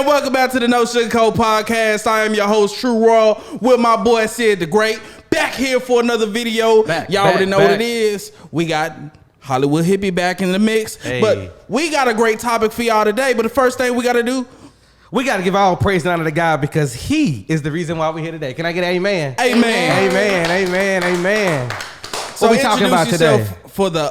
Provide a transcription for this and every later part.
man, welcome back to the No Sugar Coat Podcast. I am your host, True Royal, with my boy Sid the Great. Back here for another video. Y'all already know what it is. We got Hollywood Hippie back in the mix. Hey. But we got a great topic for y'all today. But the first thing we got to do, we got to give all praise and honor to God because he is the reason why we're here today. Can I get an amen? Amen. Amen, amen, amen. So what we talking about today? For the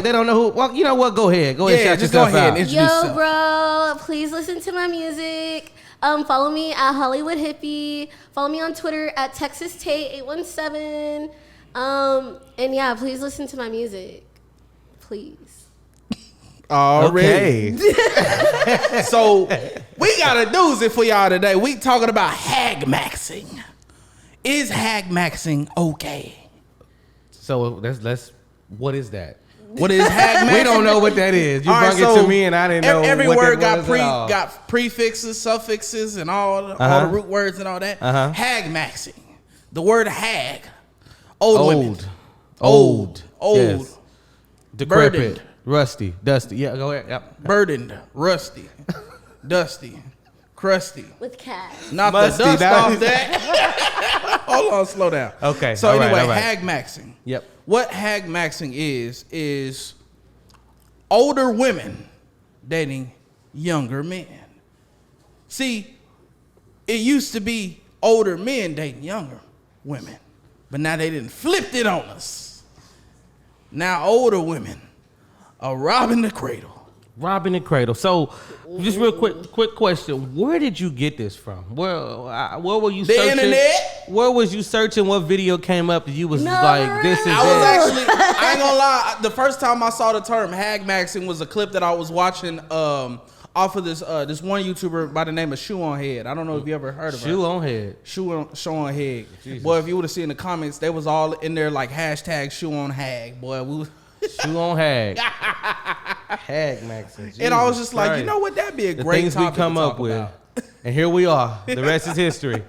they don't know who. Well, you know what? Go ahead. Go ahead. Yeah, Shout just yourself go ahead out. and introduce yourself. Bro, please listen to my music. Follow me at Hollywood Hippie. Follow me on Twitter at Texas Tate 817. And yeah, please listen to my music. Please. Already. Okay. So we got a doozy for y'all today. We talking about hag maxing. Is hag maxing okay? So let's. What is that? What is hag maxing? We don't know what that is. You brought it to me, and I didn't know. Every what word that got prefixes, suffixes, and all the root words and all that. Hag maxing. The word hag. Old. Yes. Decrepit. Burdened. Rusty. Dusty. Yeah, go ahead. Yep. Burdened. Rusty. Dusty. Crusty. With cash. Not Musty, the dust off that. Hold on, slow down. Okay. So all anyway, right. hag maxing. Yep. What hag maxing is older women dating younger men. See, it used to be older men dating younger women, but now they didn't flip it on us. Now older women are robbing the cradle. Robbing the cradle. So, just real quick question: where did you get this from? Where were you searching? The internet. Where was you searching? What video came up that you was like, "This is"? I ain't gonna lie. The first time I saw the term hag maxing was a clip that I was watching off of this one YouTuber by the name of Shoe on Head. I don't know if you ever heard of her. Shoe on Head. Shoe on Head. Jesus. Boy, if you would have seen the comments, they was all in there like hashtag Shoe on Hag. Boy, we. Shoe on Hag. Hag maxing. And I was just like, you know what? That'd be a great things topic we come to talk up with. about. And here we are. The rest is history.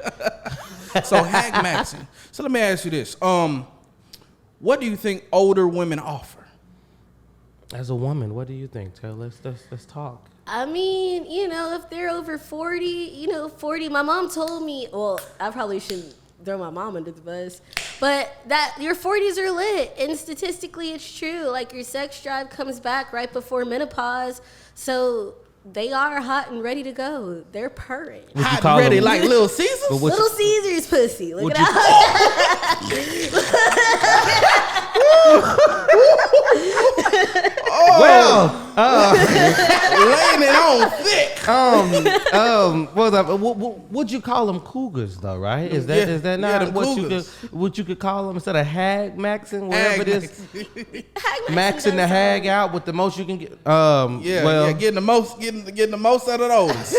So hag maxing. So let me ask you this. What do you think older women offer? As a woman, what do you think? Let's talk. I mean, if they're over 40, 40. My mom told me, well, I probably shouldn't throw my mom under the bus, but that your 40s are lit, and statistically it's true. Like, your sex drive comes back right before menopause, so they are hot and ready to go. They're purring. Hot and ready, like Little Caesars? Little Caesars pussy. Look at that. Laying it on thick. Would you call them cougars though? Right? Is that not what you could call them instead of hag maxing, whatever it is? Maxing the hag out with the most you can get. Getting the most out of those.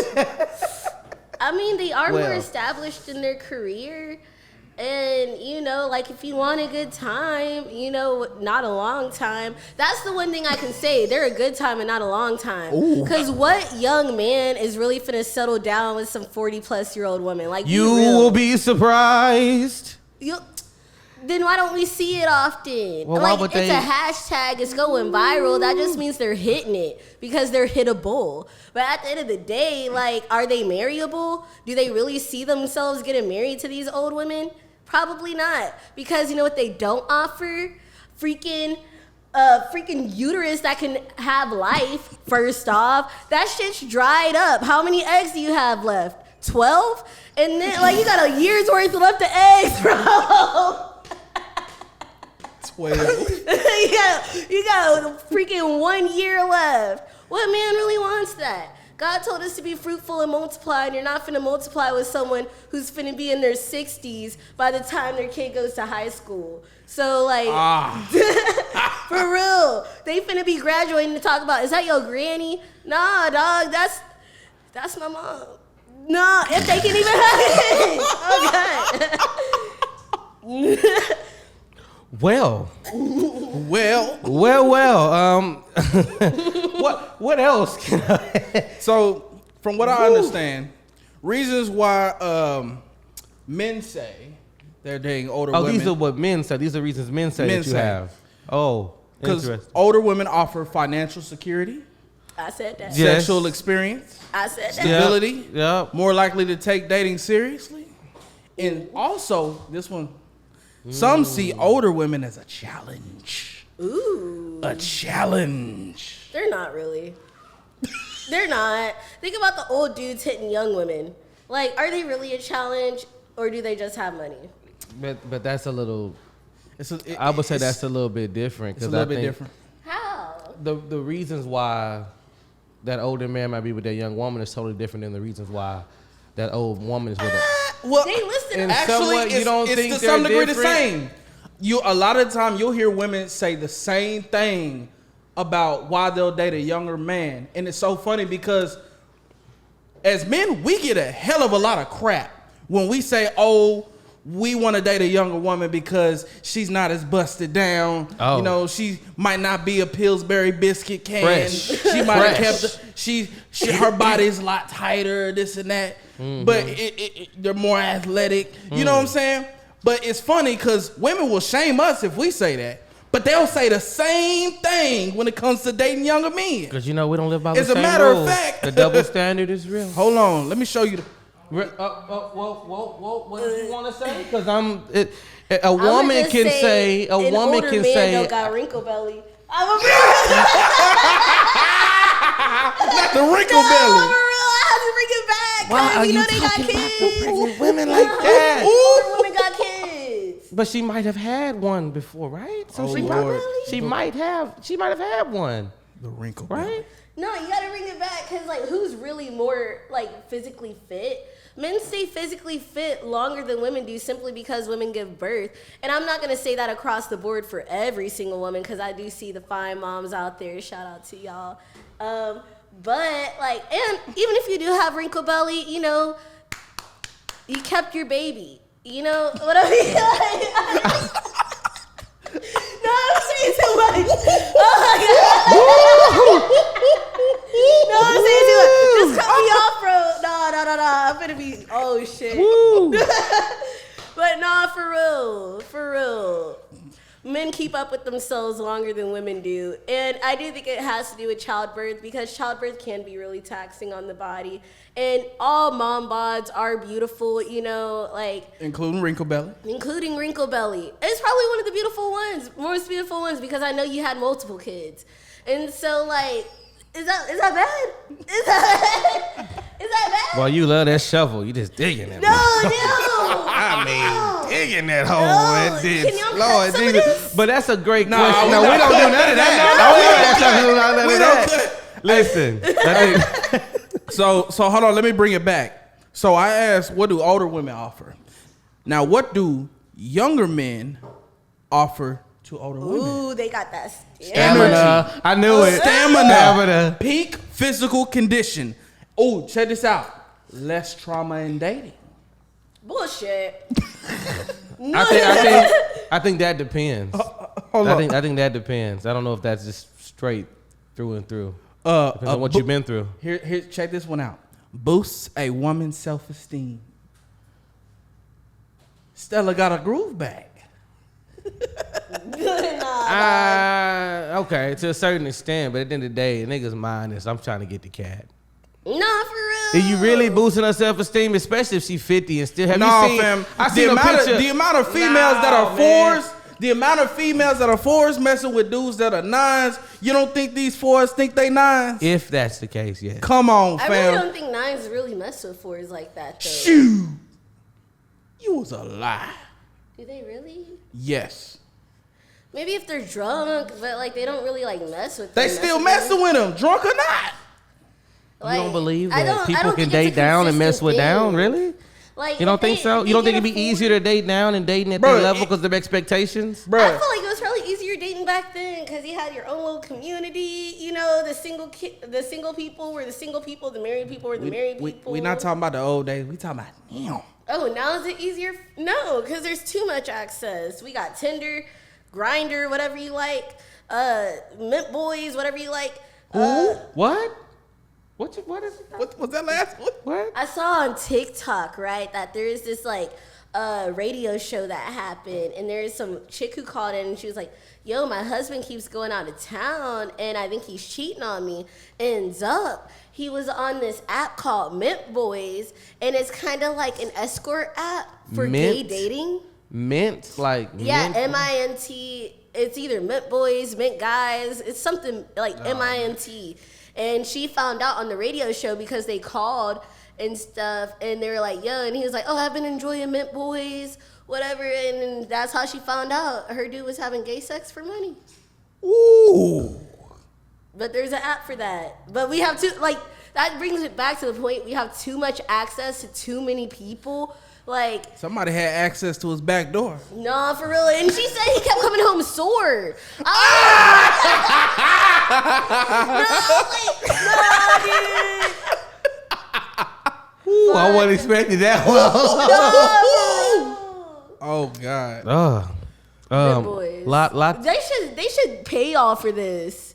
I mean, they are more established in their career. And, like, if you want a good time, not a long time. That's the one thing I can say. They're a good time and not a long time. Because what young man is really finna settle down with some 40-plus-year-old woman? Like, you will be surprised. Then why don't we see it often? Well, like, it's a hashtag. It's going viral. That just means they're hitting it because they're hittable. But at the end of the day, like, are they marryable? Do they really see themselves getting married to these old women? Probably not. Because you know what they don't offer? Freaking uterus that can have life, first off. That shit's dried up. How many eggs do you have left? 12? And then, like, you got a year's worth left of eggs, bro. 12. you got freaking 1 year left. What man really wants that? God told us to be fruitful and multiply, and you're not finna multiply with someone who's finna be in their 60s by the time their kid goes to high school. So, like, for real, they finna be graduating to talk about, is that your granny? Nah, dog, that's my mom. Nah, if they can even have it. Oh, God. Well. What else? So, from what I understand, reasons why men say they're dating older women. Oh, these are what men say. These are reasons men say that you have. Oh, because interesting. older women offer financial security, I said that. Yes. Sexual experience. I said that. Stability. Yep. More likely to take dating seriously. And also, this one, some see older women as a challenge. Ooh. A challenge. They're not really. They're not. Think about the old dudes hitting young women. Like, are they really a challenge, or do they just have money? But that's a little. I would say that's a little bit different. It's a little bit different. How? The reasons why that older man might be with that young woman is totally different than the reasons why that old woman is with her. Well, They listed and actually, somewhat, you don't think to they're some degree different? the same. A lot of the time you'll hear women say the same thing about why they'll date a younger man, and it's so funny because as men we get a hell of a lot of crap when we say, "Oh, we want to date a younger woman because she's not as busted down. Oh. You know, she might not be a Pillsbury biscuit can. Fresh. She might have Fresh. kept her body's a lot tighter, this and that. Mm-hmm. But they're more athletic. You know what I'm saying? But it's funny because women will shame us if we say that. But they'll say the same thing when it comes to dating younger men. Because we don't live by the As a same matter of rules. fact- The double standard is real. Hold on, let me show you the. Whoa, what do you want to say? Because a I'ma woman just can say, a an woman older can man say, don't got wrinkle belly. I'm a Not the wrinkle No, I'm belly. a real. I have to bring it back. why are you you know they got talking about kids. the pregnant women like that? Older women got kids. But she might have had one before, right? So Oh, she Lord. she might have had one, The wrinkle right? belly. No, you gotta bring it back because like, who's really more like physically fit? Men stay physically fit longer than women do simply because women give birth. And I'm not gonna say that across the board for every single woman because I do see the fine moms out there. Shout out to y'all. But like, and even if you do have wrinkle belly, you know, you kept your baby. You know what I mean? No, I'm saying too much. Oh my god. No, I'm saying too much. Just cut me off, bro. No. I'm gonna be. Oh shit. Woo. But nah, for real. Men keep up with themselves longer than women do. And I do think it has to do with childbirth because childbirth can be really taxing on the body. And all mom bods are beautiful, you know, like Including wrinkle belly. including wrinkle belly. It's probably one of the beautiful ones, most beautiful ones because I know you had multiple kids. And so like, is that bad? Is that bad? Well, you love that shovel. You just digging it. No. I mean, digging that hole. No. It did. Can y'all cut Lord some of Jesus. this? But that's a great Nah, question. we No, we don't don't do cut. none of that. No, No, we don't do none of We that. don't Listen. So hold on, let me bring it back. So I asked, what do older women offer? Now, what do younger men offer to older women? Ooh, they got that Stamina. I knew it. Stamina. Peak physical condition. Oh, check this out. Less trauma in dating. Bullshit. I think that depends. Hold on. I think that depends. I don't know if that's just straight through and through. Depends on what bu- you've been through. Here, check this one out. Boosts a woman's self-esteem. Stella got a groove back. Okay, to a certain extent, but at the end of the day, the nigga's mind is I'm trying to get the cat. Nah, for real. Are you really boosting her self-esteem, especially if she's 50 and still have No, you seen? fam. I seen a picture. The amount of females that are fours, the amount of females that are fours messing with dudes that are nines. You don't think these fours think they nines? If that's the case, yeah. Come on, I fam. really don't think nines really mess with fours like that, though. Shoo. You was a lie. Do they really? Yes. Maybe if they're drunk, but like they don't really like mess with. They them still necessarily. messing with them, drunk or not. Like, You don't believe I that don't people think can it's a date down and mess consistent with down? thing. Really? Like, You don't if think they- so? if You don't they think it'd get be a easier to date down and dating at Bro, their level because of expectations? I Bruh. feel like it was probably easier dating back then because you had your own little community. You know, the single people were the single people, the married people were the married people. We not talking about the old days. We talking about now. Oh, now is it easier? No, because there's too much access. We got Tinder, Grinder, whatever you like, Mint Boys, whatever you like. What? What is it? What was that last one? What? I saw on TikTok, right, that there is this like radio show that happened, and there's some chick who called in, and she was like, yo, my husband keeps going out of town, and I think he's cheating on me. Ends up, he was on this app called Mint Boys, and it's kind of like an escort app for gay dating. Mint? Like yeah, mint? MINT. It's either Mint Boys, Mint Guys. It's something like MINT. And she found out on the radio show because they called and stuff, and they were like, yo, and he was like, oh, I've been enjoying Mint Boys, whatever, and that's how she found out her dude was having gay sex for money. Ooh. But there's an app for that. But we have that brings it back to the point, we have too much access to too many people. Like, somebody had access to his back door. No, for real. And she said he kept coming home sore. No, dude. Ooh, I wasn't expecting that one. Oh God. Mint Boys. Lot. They should pay y'all for this.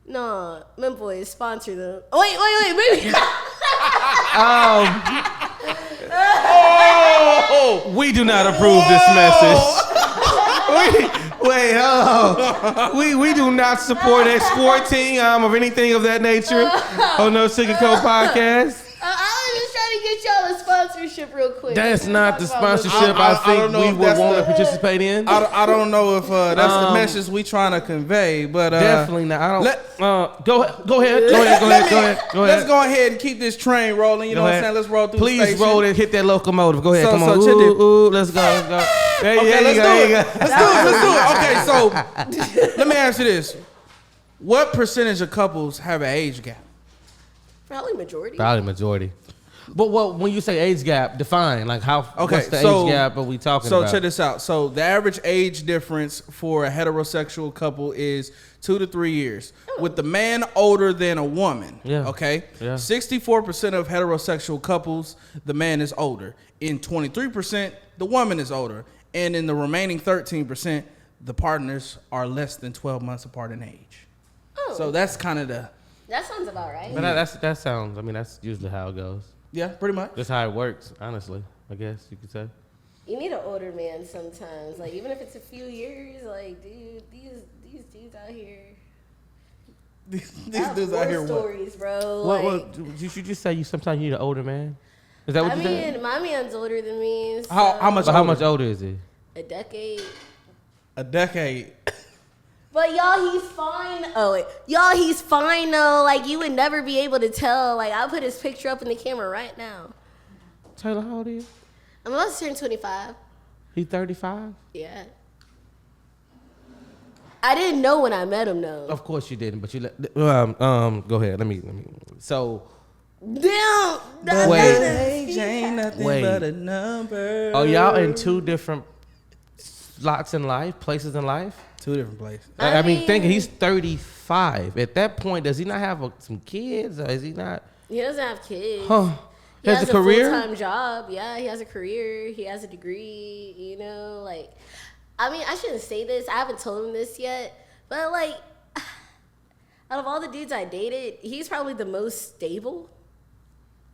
No, Mint Boys, sponsor them. Wait, maybe. We do not approve this message. We do not support escorting or anything of that nature on No Sugar Code podcast. I was just trying to get y'all a sponsorship real quick. That's not the sponsorship I think we would want to participate in. I don't know if that's the message we trying to convey, but definitely not. I don't. Go ahead. Let's go ahead and keep this train rolling. You know what I'm saying? Let's roll through. Please the station. roll and hit that locomotive. Go ahead. Come on. Let's go. Okay, let's do it. Okay, so let me ask you this: what percentage of couples have an age gap? Probably majority. But when you say age gap, define like how. Okay, what's the age gap are we talking about? So check this out. So the average age difference for a heterosexual couple is 2 to 3 years, with the man older than a woman. Yeah. Okay. Yeah. 64% of heterosexual couples, the man is older. In 23%, the woman is older, and in the remaining 13%, the partners are less than 12 months apart in age. Oh. So that's kind of the. That sounds about right. But that sounds. I mean, that's usually how it goes. Yeah, pretty much. That's how it works. Honestly, I guess you could say. You need an older man sometimes. Like, even if it's a few years, like, dude, these dudes out here. These dudes out here. Stories, bro. What you should just say you sometimes you need an older man. Is that what you said? My man's older than me. So How much older is he? A decade. A decade. But y'all, he's fine. Oh wait, y'all, he's fine though. Like, you would never be able to tell. Like, I'll put his picture up in the camera right now. Taylor, how old are you? I'm about to turn 25. He's 35. Yeah. I didn't know when I met him though. Of course you didn't, but you go ahead. Let me. So. Damn. Age ain't nothing but a number. Are y'all in two different slots in life, places in life? Two different places. I mean, thinking he's 35. At that point, does he not have some kids, or is he not? He doesn't have kids. Huh. He has a career? full-time job. Yeah, he has a career. He has a degree. You know, like, I mean, I shouldn't say this. I haven't told him this yet, but like, out of all the dudes I dated, he's probably the most stable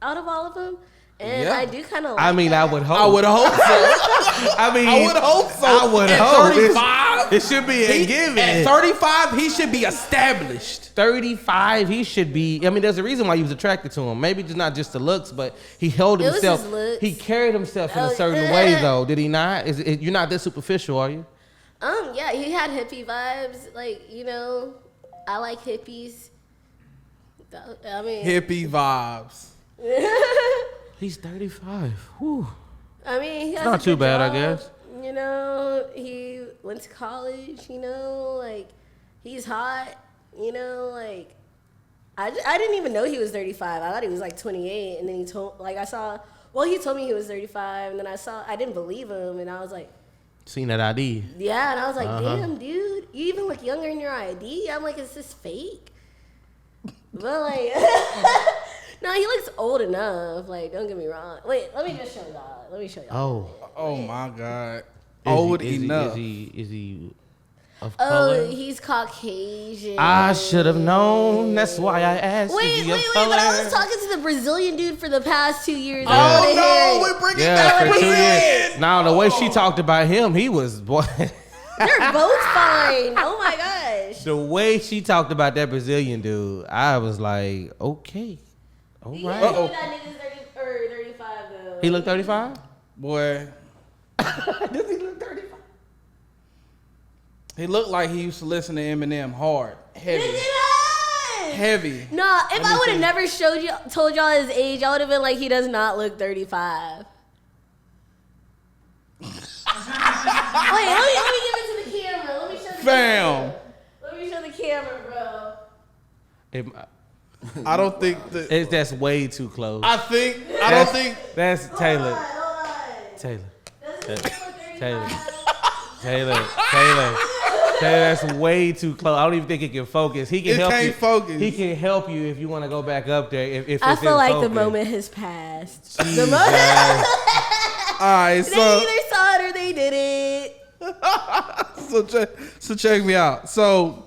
out of all of them. And I do kind of like I mean, that. I would hope. I would hope so. I would hope so. I would At hope. 35, it should be a given. At 35, he should be established. 35, he should be. I mean, there's a reason why he was attracted to him. Maybe just not just the looks, but he held It was himself. his looks. He carried himself in a certain way, though. Did he not? You're not this superficial, are you? Yeah, he had hippie vibes. Like, you know, I like hippies. I mean, Hippie vibes. He's 35. Whew. I mean, he has not a too good bad, I job. guess. You know, he went to college. You know, like, he's hot. You know, like, I didn't even know he was 35. I thought he was like 28, and then he told he told me he was 35, and then I didn't believe him, and I was like, Seen that ID. yeah, and I was like, damn, dude, you even look younger in your ID. I'm like, is this fake? But like, no, he looks old enough. Like, don't get me wrong. Wait, let me just show y'all. Oh my God. Is Old he, enough. Is he of color? Oh, he's Caucasian. I should have known. That's why I asked. Wait, but I was talking to the Brazilian dude for the past 2 years. Oh, no, we're bringing back for 2 years. Brazilian. Now, the way she talked about him, he was, boy. They're both fine. Oh, my gosh. The way she talked about that Brazilian dude, I was like, okay. All right. Uh-oh. That nigga's 30 or 35, though. He look 35? Boy. Does he look 35? He looked like he used to listen to Eminem hard. Heavy. Heavy. No, if I would have never told y'all his age, I would have been like, he does not look 35. Wait, let me give it to the camera. Let me show the camera. Let me show the camera, bro. I don't think that. That's way too close. I don't think. That's Taylor. Hold on. Taylor, that's way too close. I don't even think it can focus. He can help you. Focus. He can help you if you want to go back up there. If I it's feel like focus. the moment has passed. Jesus. The moment. All right, They either saw it or they didn't. so check me out. So,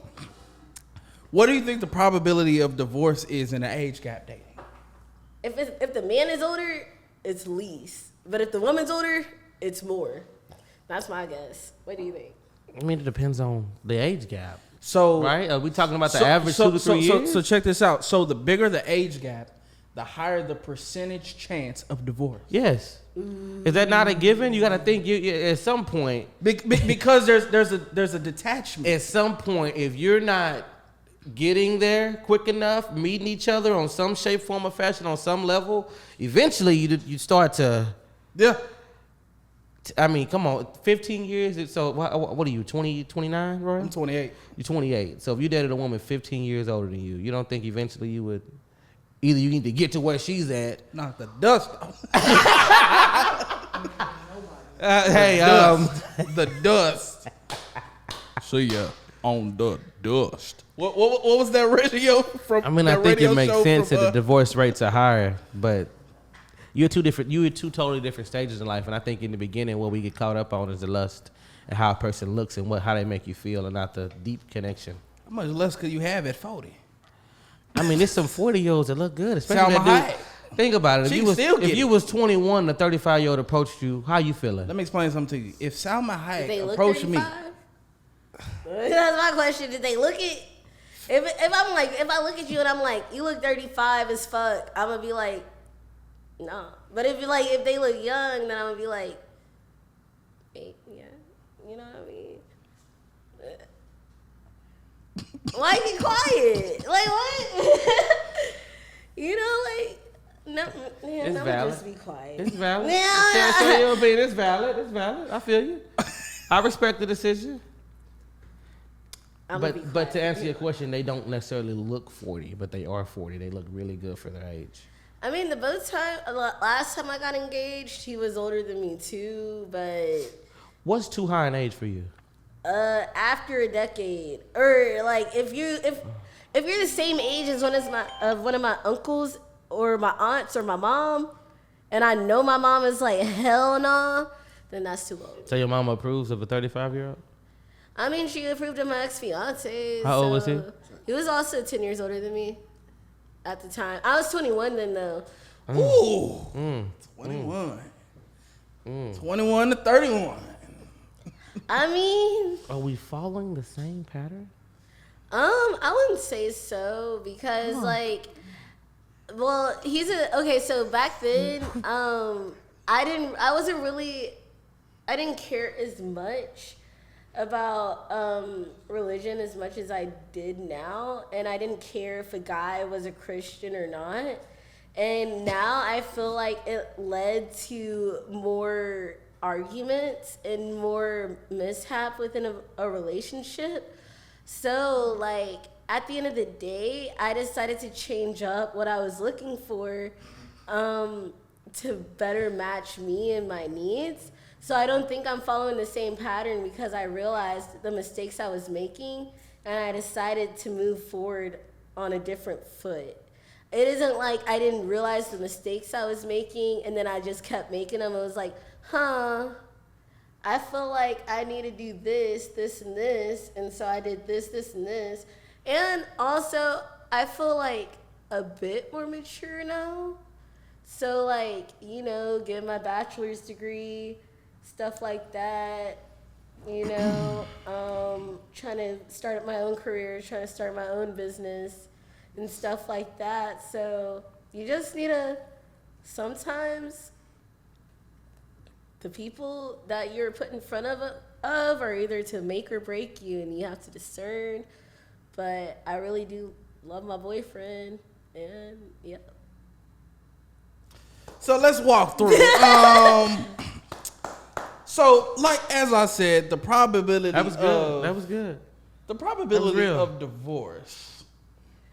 what do you think the probability of divorce is in an age gap dating? If the man is older, it's least. But if the woman's older, it's more. That's my guess. What do you think? I mean, it depends on the age gap. So, right? Are we talking about the average 2 to 3 years? So check this out. So the bigger the age gap, the higher the percentage chance of divorce. Yes. Is that not a given? You got to think you at some point. Because there's a detachment. At some point, if you're not getting there quick enough, meeting each other on some shape, form, or fashion, on some level, eventually you start to. Yeah. I mean, come on, 15 years. So what are you, 20, 29, Roy? I'm 28. You're 28. So if you dated a woman 15 years older than you, you don't think eventually you would, either you need to get to where she's at. Knock the dust off. The dust. See ya on the dust. What was that radio from? I mean, I think it makes sense that the divorce rates are higher, but you're at two totally different stages in life. And I think in the beginning, what we get caught up on is the lust and how a person looks and how they make you feel, and not the deep connection. How much lust could you have at 40? I mean, there's some 40-year-olds that look good, especially Salma that dude. Hayek. Think about it. If you was 21, the 35-year-old approached you, how you feeling? Let me explain something to you. If Salma Hayek approached me, that's my question. Did they look at? If I look at you and I'm like, you look 35 as fuck, I'm gonna be like, no. But if they look young, then I'm gonna be like, hey, yeah, you know what I mean? Why are you quiet? Like what? You know, like no, man, it's I'm valid. just be quiet. It's valid. Yeah. It's valid. It's valid. I feel you. I respect the decision. But to answer your question, they don't necessarily look 40, but they are 40. They look really good for their age. I mean, last time I got engaged, he was older than me too, but what's too high in age for you? After a decade, or like if you're the same age as one of my uncles or my aunts or my mom, and I know my mom is like hell no, then that's too old. So your mama approves of a 35-year-old? I mean, she approved of my ex-fiance. How old was he? He was also 10 years older than me at the time. I was 21 then, though. Ooh, 21. 21 to 31. I mean, are we following the same pattern? I wouldn't say so because so back then, I didn't care as much about religion as much as I did now, and I didn't care if a guy was a Christian or not. And now I feel like it led to more arguments and more mishap within a relationship. So like at the end of the day, I decided to change up what I was looking for to better match me and my needs. So I don't think I'm following the same pattern because I realized the mistakes I was making and I decided to move forward on a different foot. It isn't like I didn't realize the mistakes I was making and then I just kept making them. I was like, I I feel like I need to do this, this, and this, and so I did this, this, and this. And also, I feel like a bit more mature now. So, like, you know, get my bachelor's degree, stuff like that. You know, trying to start my own career, trying to start my own business and stuff like that. So you just need to, sometimes the people that you're put in front of are either to make or break you, and you have to discern. But I really do love my boyfriend, and yeah. So let's walk through. So, like as I said, the probability That was good. The probability of divorce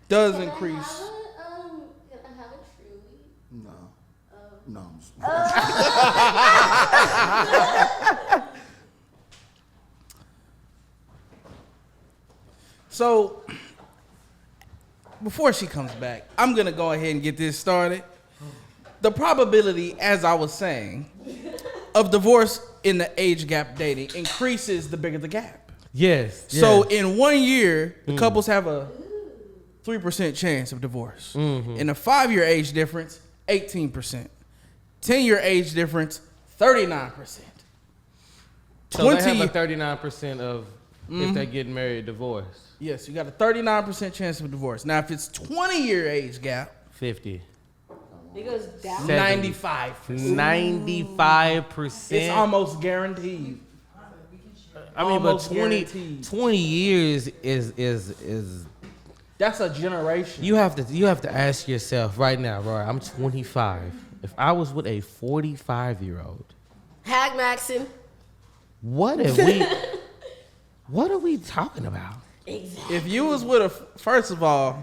does increase. Can I have a truly? No. No. So, before she comes back, I'm gonna go ahead and get this started. The probability, as I was saying, of divorce in the age gap dating increases the bigger the gap. Yes. So in 1 year, the couples have a 3% chance of divorce. In a 5-year age difference, 18%. 10-year age difference, 39%. So they have a 39% of if they're getting married, divorce. Yes, you got a 39% chance of divorce. Now, if it's 20-year age gap, 50. It goes down. 95%. 95%. It's almost guaranteed. I mean, but almost 20 guaranteed. years is That's a generation. you have to ask yourself right now, Roy. I'm 25. If I was with a 45-year-old, Hag Maxon. what are we talking about? Exactly. If you was with a, first of all,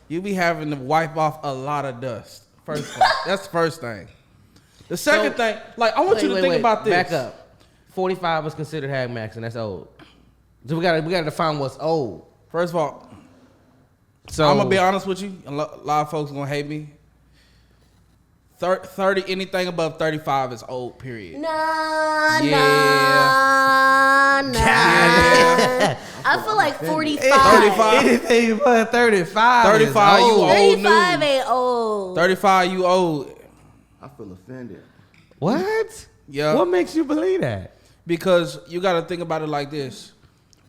you be having to wipe off a lot of dust. First thing. That's the first thing. The second thing, like I want you to think about this. Back up. 45 was considered hag max, and that's old. So we gotta define what's old. First of all, So I'm gonna be honest with you. A lot of folks gonna hate me. 30, anything above 35 is old. Period. Nah. Yeah. I feel like 45. 35. anything but 35. 35, you old. 35 news. ain't old. 35, you old. I feel offended. What? Yeah. What makes you believe that? Because you got to think about it like this.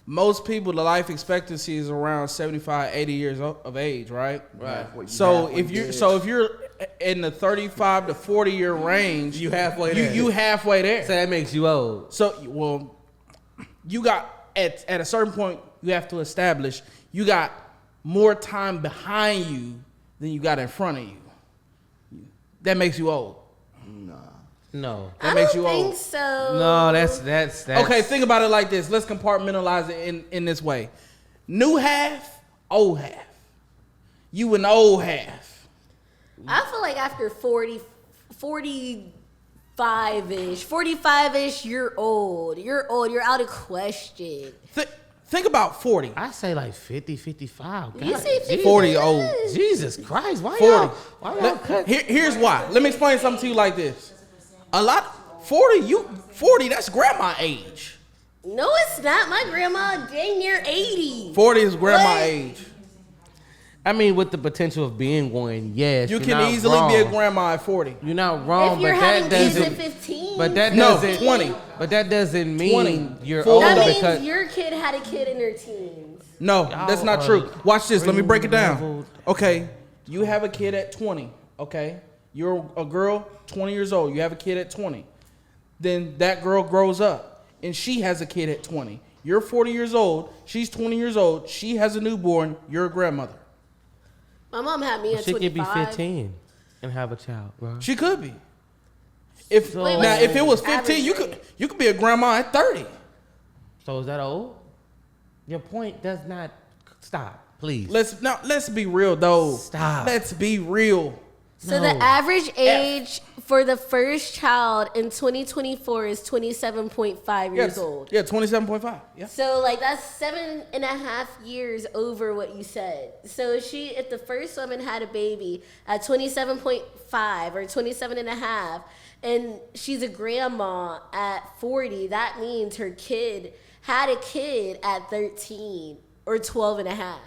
Most people, the life expectancy is around 75, 80 years of age, right? Right. So if you're in the 35 to 40 year range, You halfway there. you halfway there. So that makes you old. So you got at a certain point you have to establish you got more time behind you than you got in front of you. That makes you old. No. That I makes don't you think old. so. No, that's Okay, think about it like this. Let's compartmentalize it in this way. New half, old half. You an old half. I feel like after 45-ish, you're old. You're old. You're out of question. Think about 40. I say like 50, 55. You God, say 50? 40 old. Jesus Christ, why 40. y'all cut? Here's why. Let me explain something to you like this. 40, that's grandma age. No, it's not. My grandma dang near 80. 40 is grandma What? age. I mean, with the potential of being one, yes. You you're can not easily wrong. be a grandma at 40. You're not wrong, If you're but having that kids at doesn't. 15. But that No, doesn't. 20. But that doesn't mean 20. you're Full old that means because your kid had a kid in their teens. No, that's not Y'all true. are Watch this. Let me break it down. leveled. Okay, you have a kid at 20. Okay, you're a girl, 20 years old. You have a kid at 20. Then that girl grows up and she has a kid at 20. You're 40 years old. She's 20 years old. She has a newborn. You're a grandmother. My mom had me at she 25. could be 15 and have a child, bro. She could be. If Wait, now, what's if it was the 15, average you could be a grandma at 30. So is that old? Your point does not stop, please. Let's be real though. Stop. Let's be real. So No. the average age for the first child in 2024 is 27.5 years old. Yeah, 27.5. Yeah. So like that's 7.5 years over what you said. So if the first woman had a baby at 27.5 or 27.5, and she's a grandma at 40, that means her kid had a kid at 13 or 12 and a half.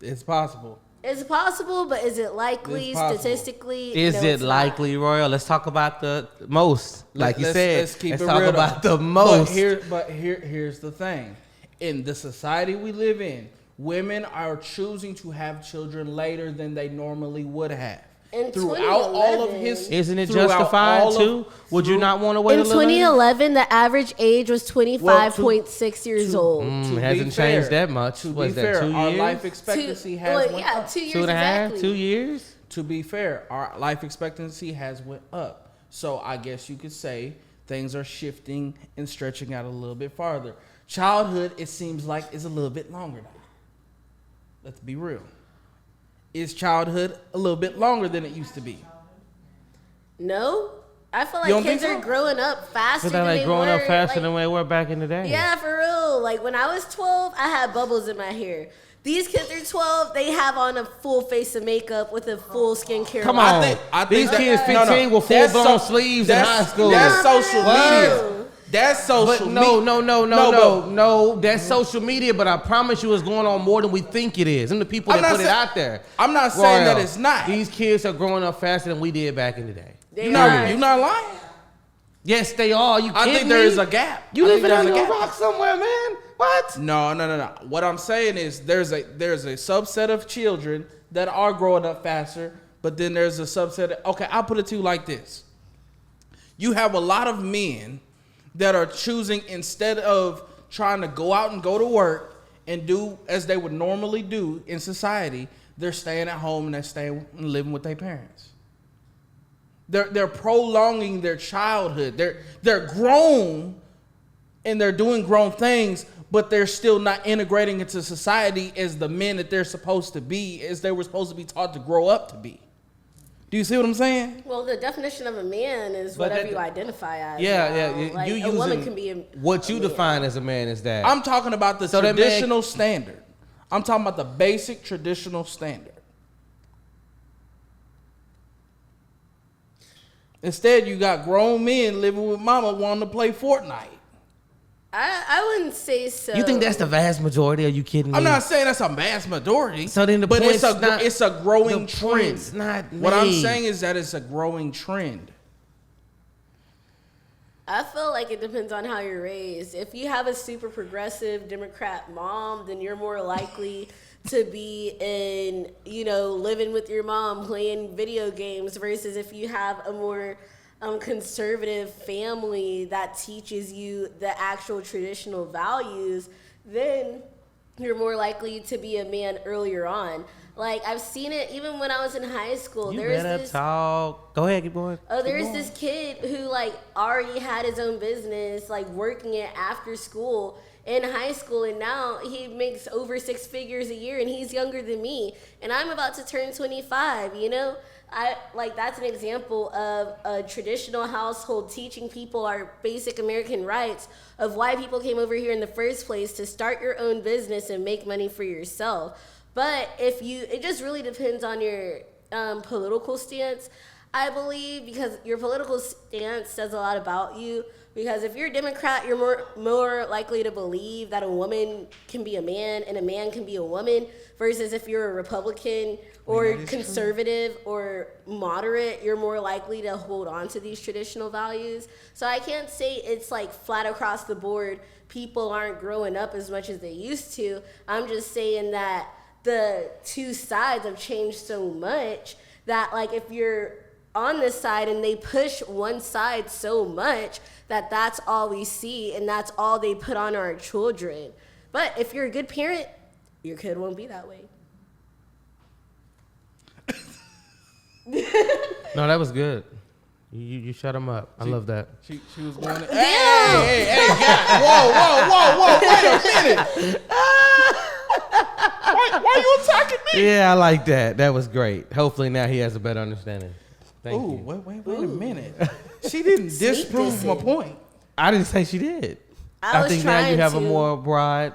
It's possible. It's possible, but is it likely statistically? Is No, it it's likely, not. Royal? Let's talk about the most. Like you said, let's keep let's it talk real, about though. the most. Here's the thing. In the society we live in, women are choosing to have children later than they normally would have. In Throughout all of his, Isn't it throughout justified all of- too? Would you not want to wait In a little? 2011, the average age was 25.6 years old. To It hasn't be fair- changed that much. To Was be that fair, 2 our years? life expectancy has went up. 2 years 2.5, exactly. 2 years. To be fair, our life expectancy has went up. So I guess you could say things are shifting and stretching out a little bit farther. Childhood, it seems like, is a little bit longer now. Let's be real. Is childhood a little bit longer than it used to be? No, I feel You like don't kids think are so? growing up faster But they're than like they growing were. up faster like, than they were back in the day. Yeah, for real. Like when I was 12, I had bubbles in my hair. These kids are 12, they have on a full face of makeup with a full skincare. Come line. on. I think These that- kids no, 15 with that's full-blown sleeves in high school. That's social What? media. That's social But media. no. That's social media, but I promise you it's going on more than we think it is. And the people I'm that not put it say- out there. I'm not saying that Royal, it's not. These kids are growing up faster than we did back in the day. They You're are. not lying. Yes, they are. You I kidding think there me? is a gap. You I think living there's under a a gap. rock somewhere, man. What? No. What I'm saying is there's a subset of children that are growing up faster, but then there's a subset okay, I'll put it to you like this. You have a lot of men that are choosing, instead of trying to go out and go to work and do as they would normally do in society, they're staying at home and they're staying and living with their parents. They're prolonging their childhood. They're grown and they're doing grown things, but they're still not integrating into society as the men that they're supposed to be, as they were supposed to be taught to grow up to be. Do you see what I'm saying? Well, the definition of a man is But whatever that- you identify as. Yeah. Like, You a woman using can be what you man. define as a man is that. I'm talking about the So that traditional standard. I'm talking about the basic traditional standard. Instead, you got grown men living with mama wanting to play Fortnite. I wouldn't say so. You think that's the vast majority? Are you kidding me? I'm not saying that's a mass majority. So then the but point's it's a growing the trend. point's not What I'm made. saying is that it's a growing trend. I feel like it depends on how you're raised. If you have a super progressive Democrat mom, then you're more likely to be in, living with your mom, playing video games, versus if you have a more conservative family that teaches you the actual traditional values, then you're more likely to be a man earlier on. Like, I've seen it even when I was in high school. You There's better this talk. Go ahead, keep going. Oh, there's this kid who already had his own business, working it after school in high school, and now he makes over 6 figures a year, and he's younger than me, and I'm about to turn 25. That's an example of a traditional household teaching people our basic American rights of why people came over here in the first place, to start your own business and make money for yourself. But it just really depends on your political stance, I believe, because your political stance says a lot about you. Because if you're a Democrat, you're more likely to believe that a woman can be a man and a man can be a woman, versus if you're a Republican or conservative or moderate, you're more likely to hold on to these traditional values. So I can't say it's flat across the board, people aren't growing up as much as they used to. I'm just saying that the two sides have changed so much that if you're on this side and they push one side so much that's all we see and that's all they put on our children. But if you're a good parent, your kid won't be that way. No, that was good. You shut him up. I love that. She was going. Damn. Hey, whoa! Wait a minute. Why you attacking me? Yeah, I like that. That was great. Hopefully now he has a better understanding. Thank Ooh, you. wait a minute. She didn't disprove my point. I didn't say she did. I was think now you trying have a to. more broad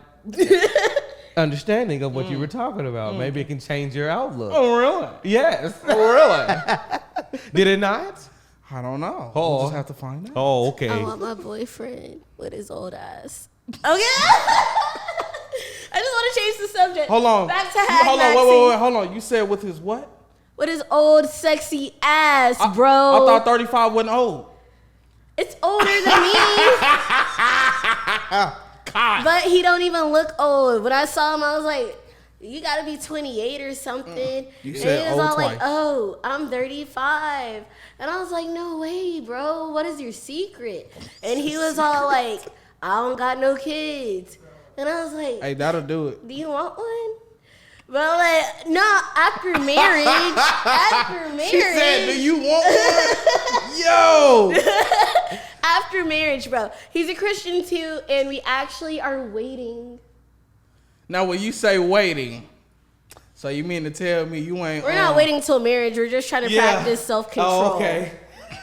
understanding of what you were talking about. Maybe it can change your outlook. Oh, really? Yes. Oh, really? Did it not? I don't know. Oh. We'll just have to find out. Oh, okay. I want my boyfriend with his old ass. Okay. I just want to change the subject. Hold on. Back to Hag Hold on. Maxie. Wait. Hold on. You said with his what? With his old sexy ass, bro. I thought 35 wasn't old. It's older than me. God. But he don't even look old. When I saw him, I was like, you gotta be 28 or something. You and said he was old all like, twice. oh, I'm 35. And I was like, no way, bro. What is your secret? And he was all like, I don't got no kids. And I was like, Hey, that'll do it. do you want one? But like, no, after marriage. After marriage. She said, do you want one? Yo. After marriage, bro. He's a Christian too, and we actually are waiting. Now, when you say waiting, so you mean to tell me you ain't... We're not waiting till marriage. We're just trying to practice self-control. Oh, okay.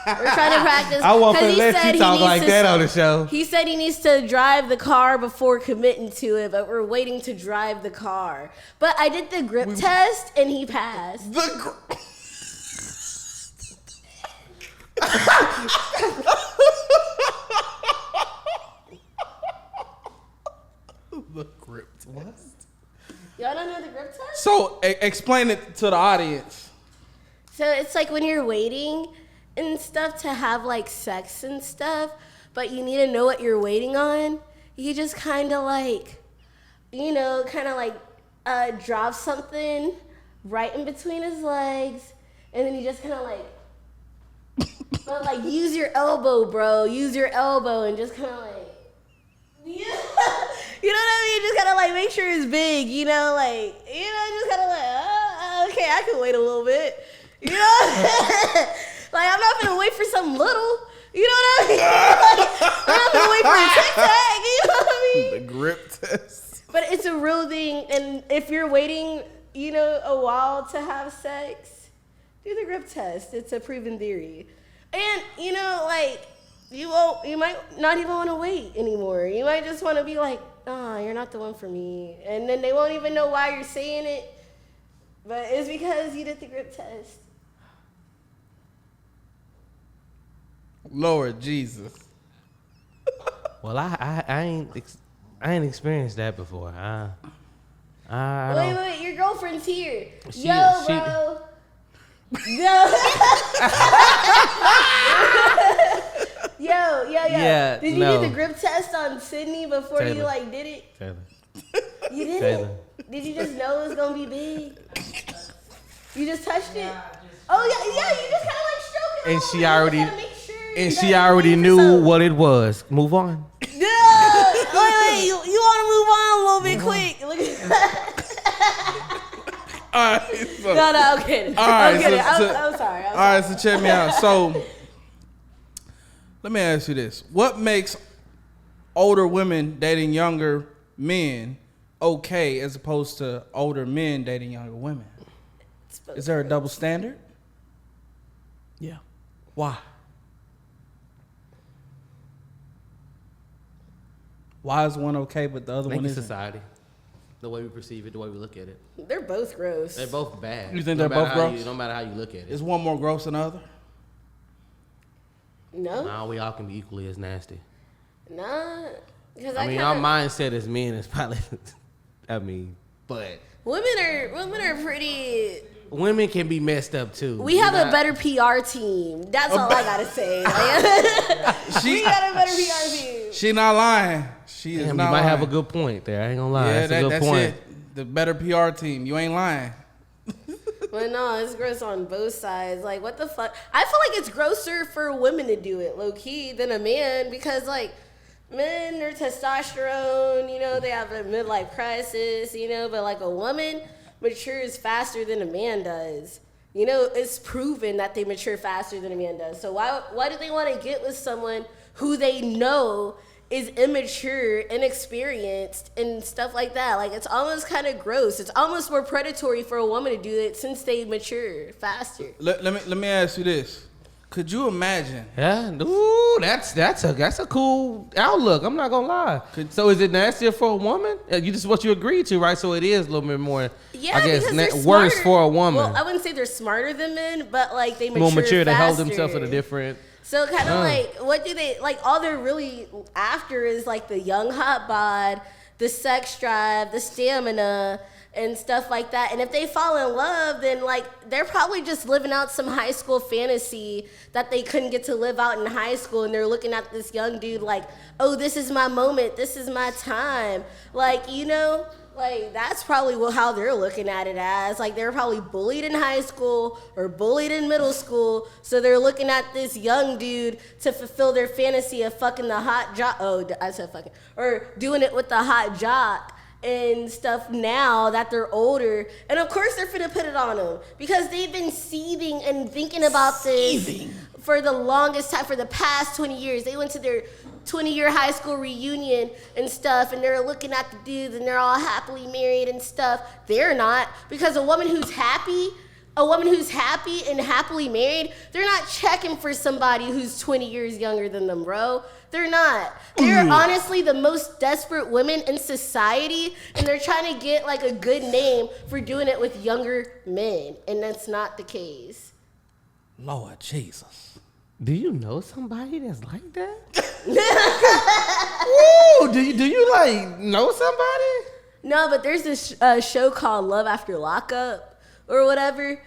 We're trying to practice. I won't 'cause he let said you he talk needs like to- that on the show. He said he needs to drive the car before committing to it, but we're waiting to drive the car. But I did the grip test, and he passed. The grip test. Y'all don't know the grip test? So, explain it to the audience. So it's like when you're waiting and stuff to have like sex and stuff, but you need to know what you're waiting on. You just kind of like, you know, drop something right in between his legs, and then you just kind of like, but like use your elbow, bro. Use your elbow and just kind of like, yeah. You know what I mean? Just kind of like make sure it's big, you know, like, you know, just kind of like, okay, I can wait a little bit. You know? Like, I'm not gonna wait for something little. You know what I mean? Like, I'm not gonna wait for a tic tac. You know what I mean? The grip test. But it's a real thing, and if you're waiting, you know, a while to have sex, do the grip test. It's a proven theory. And, you know, like, you might not even want to wait anymore. You might just want to be like, oh, you're not the one for me. And then they won't even know why you're saying it. But it's because you did the grip test. Lord Jesus. Well, I ain't experienced that before. I don't. Wait, your girlfriend's here. She- Yo, she- bro. Yo. Yo. Yeah, Did you no. do the grip test on Sydney before you Taylor. like did it? Taylor. You did Taylor. it? Did you just know it was gonna be big? You just touched it? Oh yeah, you just kind of like stroked it. And all she over. You already- just gotta make sure And that she you're already waiting for knew something. what it was. Move on. Yeah. Wait, you want to move on a little bit quick? Look at that. All right. So, No, I'm kidding. All right, I'm kidding. so- I'm sorry. all right, so check me out. So, let me ask you this. What makes older women dating younger men okay as opposed to older men dating younger women? Is there a double standard? Yeah. Why? Why is one okay but the other I think one it's isn't? society. The way we perceive it, the way we look at it. They're both gross. They're both bad. You think No they're both matter how gross? No matter how you look at it. Is one more gross than the other? No, Nah, we all can be equally as nasty. nah. Because I mean, our mindset as men is probably, but women are pretty. women can be messed up too. We have a Not- better PR team. That's all I gotta say. We got a better PR team. She not lying. She is Damn, not you might lying. have a good point there. I ain't gonna lie. Yeah, that's a good that's point. it. The better PR team. You ain't lying. But no, it's gross on both sides. Like, what the fuck? I feel like it's grosser for women to do it, low key, than a man because, like, men are testosterone, you know, they have a midlife crisis, you know, but like a woman matures faster than a man does. You know, it's proven that they mature faster than a man does. So why do they want to get with someone who they know is immature, inexperienced, and stuff like that? Like, it's almost kind of gross. It's almost more predatory for a woman to do it since they mature faster. Let me ask you this. Could you imagine? Yeah, ooh, that's a cool outlook. I'm not gonna lie. So is it nastier for a woman? You just what you agreed to, right? So it is a little bit more. Yeah, I guess because worse for a woman. Well, I wouldn't say they're smarter than men, but like they mature more mature. faster. They hold themselves at a different. So kind of like, what do they like? All they're really after is like the young hot bod, the sex drive, the stamina, and stuff like that. And if they fall in love, then like they're probably just living out some high school fantasy that they couldn't get to live out in high school. And they're looking at this young dude like, oh, this is my moment. This is my time. Like, you know, like that's probably how they're looking at it as. Like they're probably bullied in high school or bullied in middle school. So they're looking at this young dude to fulfill their fantasy of fucking the hot jock. Oh, I said fucking. Or doing it with the hot jock. And stuff now that they're older. And of course they're finna put it on them because they've been seething and thinking about this for the longest time, for the past 20 years. They went to their 20-year high school reunion and stuff, and they're looking at the dudes and they're all happily married and stuff. They're not, because a woman who's happy and happily married, they're not checking for somebody who's 20 years younger than them, bro. They're not. They're honestly the most desperate women in society, and they're trying to get like a good name for doing it with younger men, and that's not the case. Lord Jesus. Do you know somebody that's like that? Ooh, do you like know somebody? No, but there's this show called Love After Lockup or whatever.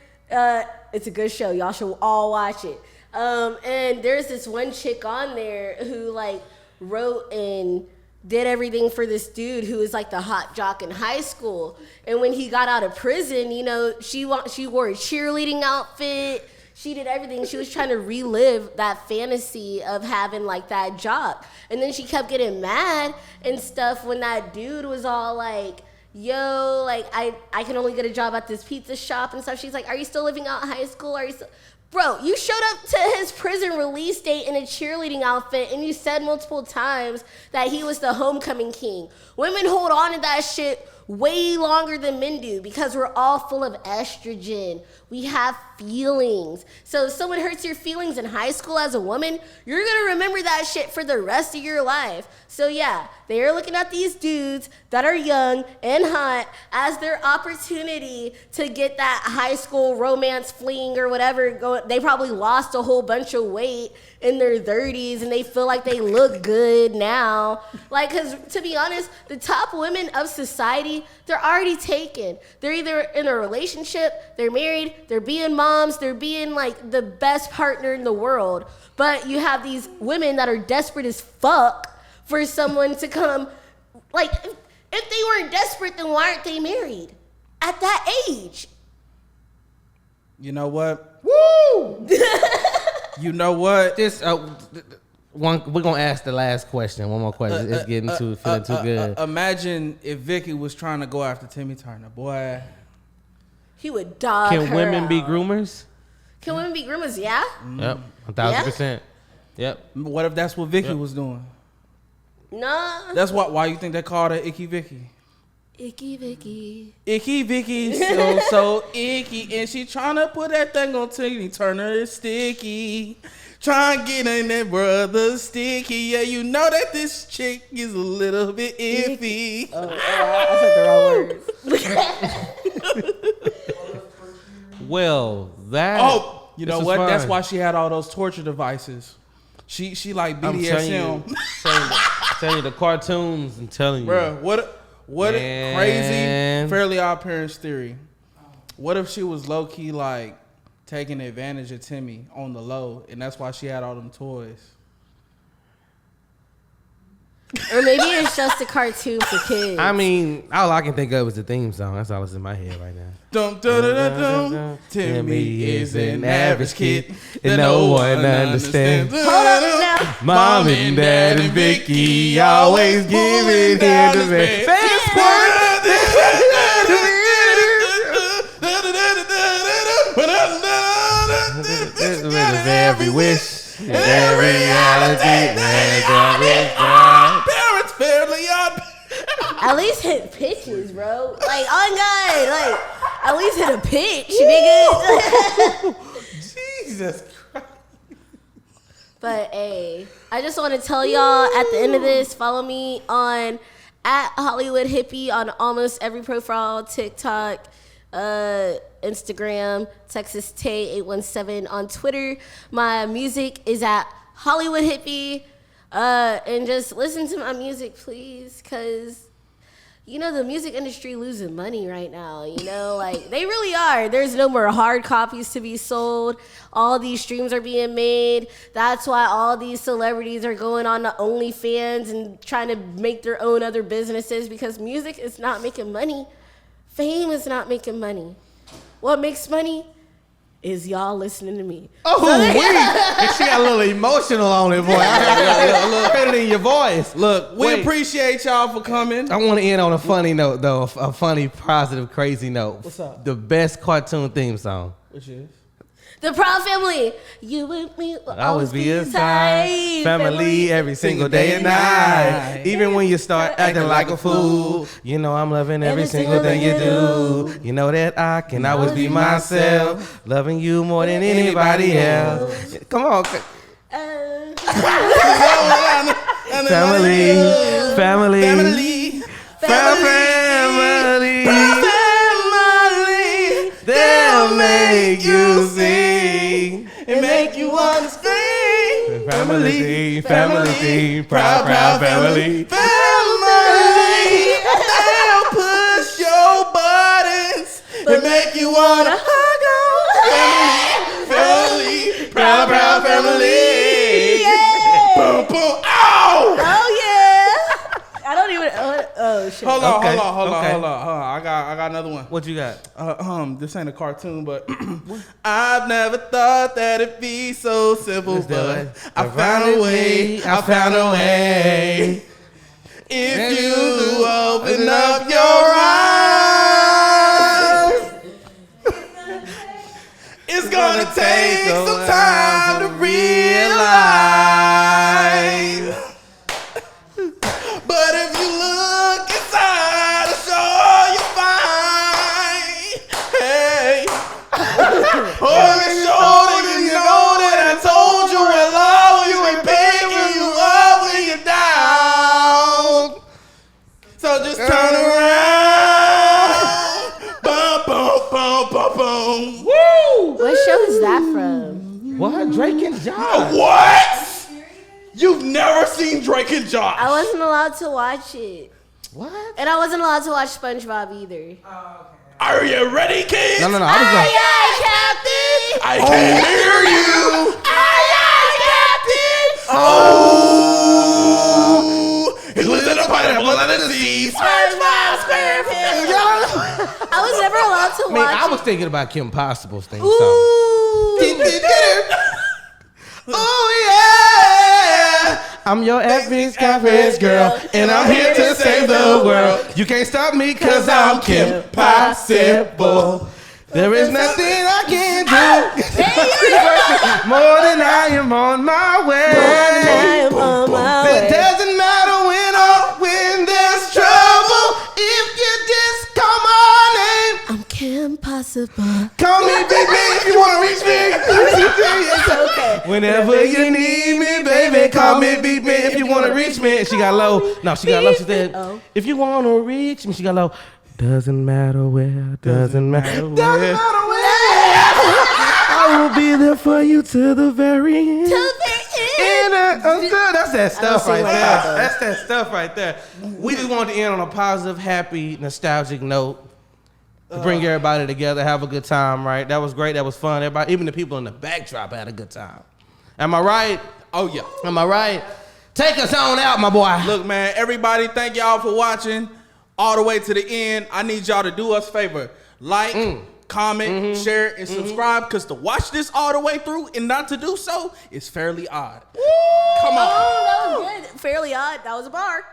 It's a good show. Y'all should all watch it. And there's this one chick on there who like wrote and did everything for this dude who was like the hot jock in high school. And when he got out of prison, you know, she wore a cheerleading outfit. She did everything. She was trying to relive that fantasy of having like that jock. And then she kept getting mad and stuff when that dude was all like, yo, like I can only get a job at this pizza shop and stuff. She's like, are you still living out high school? Are you still... Bro, you showed up to his prison release date in a cheerleading outfit and you said multiple times that he was the homecoming king. Women hold on to that shit way longer than men do because we're all full of estrogen. We have feelings. So if someone hurts your feelings in high school as a woman, you're gonna remember that shit for the rest of your life. So yeah, they're looking at these dudes that are young and hot as their opportunity to get that high school romance fling or whatever. They probably lost a whole bunch of weight in their 30s and they feel like they look good now. Like, cause to be honest, the top women of society, they're already taken. They're either in a relationship, they're married, they're being moms, they're being like the best partner in the world. But you have these women that are desperate as fuck for someone to come. Like, if they weren't desperate, then why aren't they married at that age? You know what? Woo! You know what? This one, we're gonna ask the last question. One more question. It's getting feeling too good. Imagine if Vicky was trying to go after Timmy Turner, boy. He would dog Can her women out. be groomers? Can women be groomers? Yeah. Yep, 1,000%. Yep. What if that's what Vicky was doing? Nah. That's why you think they called her Icky Vicky. Icky Vicky. Icky Vicky, so icky, and she trying to put that thing on Timmy Turner. It's sticky. Trying to get in that brother sticky. Yeah, you know that this chick is a little bit iffy. I said the wrong words. Well, that. Oh, you know what? Fine. That's why she had all those torture devices. She like BDSM. Telling you the cartoons. I'm telling you, Bruh, what Man. crazy Fairly Odd Parents theory. What if she was low key like taking advantage of Timmy on the low, and that's why she had all them toys? Or maybe it's just a cartoon for kids. I mean, all I can think of is the theme song. That's all that's in my head right now. Dum dum dum dum dum. Timmy is an average kid that no one understands. Hold up now. Mom and Dad and Vicky always giving him the best. Every wish, every reality, Parents Fairly Odd. At least hit pitches, bro. Like, on God, like, at least hit a pitch, nigga. Jesus Christ. But hey, I just want to tell y'all at the end of this, follow me on at Hollywood Hippie on almost every profile, TikTok, Instagram, Texas Tay 817 on Twitter. My music is at Hollywood Hippie. And just listen to my music, please, because you know, the music industry losing money right now, you know, like they really are. There's no more hard copies to be sold. All these streams are being made. That's why all these celebrities are going on to OnlyFans and trying to make their own other businesses, because music is not making money. Fame is not making money. What makes money is y'all listening to me. Oh, wait. She got a little emotional on it, boy. I heard it in your voice. Look, we appreciate y'all for coming. I want to end on a funny note, though. A funny, positive, crazy note. What's up? The best cartoon theme song. Which is? The Proud Family. You and me will always be a tight family every single day and night. Even when you start acting like a fool, you know I'm loving every single thing you do. You know that I can always be myself, loving you more than anybody else. Come on. Family. Family. Family. Family. They'll make you sing and make you want to scream. Family, family, proud, proud family. Family. They'll push your buttons and make you want to hug them. Family, proud, proud family. Yeah. Boom, boom. Ow! Oh yeah. I don't even. Oh shit. Hold on. Okay. I got another one. What you got? This ain't a cartoon, but I've never thought that it'd be so simple, but I found a way. I found a way. If you open up your eyes, it's gonna take some time to realize. But if you look inside, I'm sure you'll find, hey, oh, make sure that you know that I told you I love you and picking you up when you're down. So just turn around, boom, boom, boom, boom, boom. Woo! What show is that from? What? Drake and Josh. What? You've never seen Drake and Josh? I wasn't allowed to watch it. What? And I wasn't allowed to watch SpongeBob either. Are you ready, kids? No. I was going. Aye, Captain. I can hear you. Aye, Captain. Oh, he lives in a pineapple under the sea. SpongeBob SquarePants. I was never allowed to watch I was thinking about Kim Possible's thing. Oh yeah. I'm your average conference girl, and I'm here to save the world. You can't stop me cause I'm Kim Possible. There is nothing I can do more than I am on my way. It doesn't matter when there's trouble. If you just call my name, I'm Kim Possible. call me baby if you wanna reach me. It's okay. Whenever you need me, baby, call me, beat me if you wanna reach me. She got low. No, she got low. She said, if you wanna reach me, she got low. Doesn't matter where, doesn't matter where. I will be there for you to the very end. That's that stuff right there. That's that stuff right there. We just wanted to end on a positive, happy, nostalgic note. To bring everybody together, have a good time, right? That was great. That was fun. Everybody, even the people in the backdrop had a good time. Am I right? Oh yeah. Am I right? Take us on out, my boy. Look, man, everybody, thank y'all for watching all the way to the end. I need y'all to do us a favor. Like, comment, share, and subscribe, because to watch this all the way through and not to do so is fairly odd. Come on. Oh, that was good. Fairly Odd. That was a bar.